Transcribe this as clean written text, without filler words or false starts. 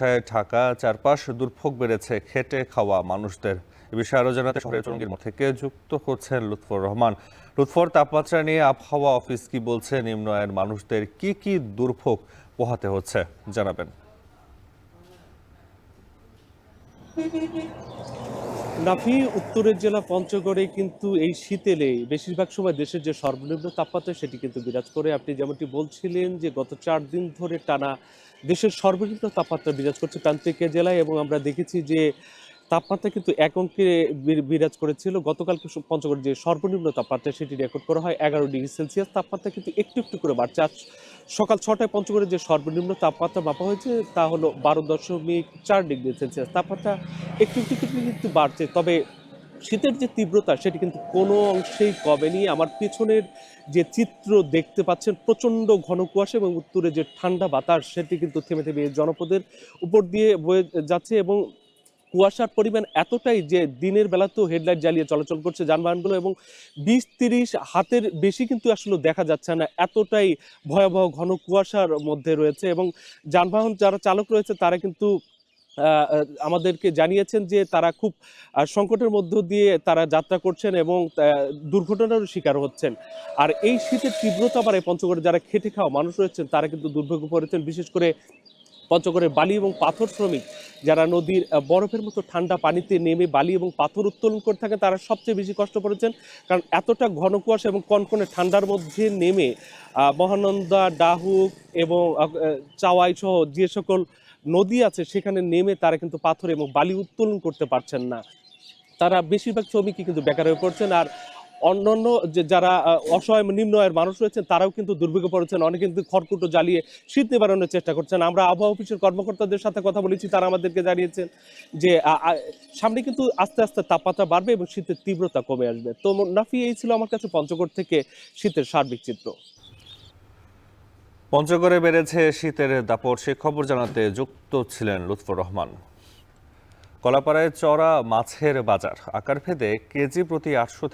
কুয়াশায় ঢাকা চারপাশ, দুর্ভোগ বেড়েছে খেটে খাওয়া মানুষদের। এ বিষয়ে আরো জানাতে শহরের চরঙ্গীর থেকে যুক্ত হচ্ছেন লুৎফর রহমান। লুৎফর, তাপমাত্রা নিয়ে আবহাওয়া অফিস কি বলছে? নিম্ন আয়ের মানুষদের কি দুর্ভোগ পোহাতে হচ্ছে জানাবেন। নাফি, উত্তরের জেলা পঞ্চগড়ে কিন্তু এই শীতেলে বেশিরভাগ সময় দেশের যে সর্বনিম্ন তাপমাত্রা সেটি কিন্তু বিরাজ করে। আপনি যেমনটি বলছিলেন যে গত ৪ দিন ধরে টানা দেশের সর্বনিম্ন তাপমাত্রা বিরাজ করছে প্রান্তিক জেলায়, এবং আমরা দেখেছি যে তাপমাত্রা কিন্তু এক অঙ্কে বিরাজ করেছিল। গতকালকে পঞ্চগড়ের যে সর্বনিম্ন তাপমাত্রা সেটি রেকর্ড করা হয় 11 ডিগ্রি সেলসিয়াস। তাপমাত্রা কিন্তু একটু একটু করে বাড়ছে। আজ সকাল ৬টায় পঞ্চগড়ের যে সর্বনিম্ন তাপমাত্রা মাপা হয়েছে তা হলো 12.4 ডিগ্রি সেলসিয়াস। তাপমাত্রা একটু একটু করে কিন্তু বাড়ছে, তবে শীতের যে তীব্রতা সেটি কিন্তু কোনো অংশেই কমেনি। আমার পেছনের যে চিত্র দেখতে পাচ্ছেন, প্রচণ্ড ঘন কুয়াশা এবং উত্তরে যে ঠান্ডা বাতাস সেটি কিন্তু থেমে থেমে জনপদের উপর দিয়ে বয়ে যাচ্ছে, এবং কুয়াশার পরিমাণ এতটাই যে দিনের বেলাতেও হেডলাইট জ্বালিয়ে চলাচল করছে যানবাহনগুলো, এবং ২০-৩০ হাতের বেশি কিন্তু আসলে দেখা যাচ্ছে না, এতটাই ভয়াবহ ঘন কুয়াশার মধ্যে রয়েছে। এবং যানবাহন যারা চালক রয়েছে তারা কিন্তু আমাদেরকে জানিয়েছেন যে তারা খুব সংকটের মধ্য দিয়ে তারা যাত্রা করছেন এবং দুর্ঘটনারও শিকার হচ্ছেন। আর এই শীতের তীব্রতা বাড়ে পঞ্চগড়ে যারা খেটে খাওয়া মানুষ রয়েছেন তারা কিন্তু দুর্ভোগে পড়েছেন। বিশেষ করে পঞ্চগড়ের বালি এবং পাথর শ্রমিক যারা নদীর বরফের মতো ঠান্ডা পানিতে নেমে বালি এবং পাথর উত্তোলন করে থাকে তারা সবচেয়ে বেশি কষ্ট পড়েছেন, কারণ এতটা ঘন কুয়াশা এবং কনকনে ঠান্ডার মধ্যে নেমে মহানন্দা, ডাহুক এবং চাওয়াই সহ যে সকল নদী আছে সেখানে নেমে তারা কিন্তু পাথর এবং বালি উত্তোলন করতে পারছেন না। তারা বেশিরভাগ শ্রমিকই কিন্তু বেকার হয়ে পড়ছেন। আর অন্যান্য যে যারা অসহায় নিম্ন আয়ের মানুষ রয়েছেন তারাও কিন্তু দুর্ভোগে পড়েছেন। অনেকে কিন্তু খড়কুটো জ্বালিয়ে শীত নিবারণের চেষ্টা করছেন। আমরা আবহাওয়া অফিসের কর্মকর্তাদের সাথে কথা বলেছি, তারা আমাদেরকে জানিয়েছেন যে সামনে কিন্তু আস্তে আস্তে তাপমাত্রা বাড়বে এবং শীতের তীব্রতা কমে আসবে। তো নাফি, এই ছিল আমার কাছে পঞ্চগড় থেকে শীতের সার্বিক চিত্র। পঞ্চগড়ে বেড়েছে শীতের দাপট, সে খবর জানাতে যুক্ত ছিলেন লুৎফর রহমান। কলাপাড়ায় চড়া মাছের বাজার, আকার ভেদে কেজি প্রতি ৮০০ থেকে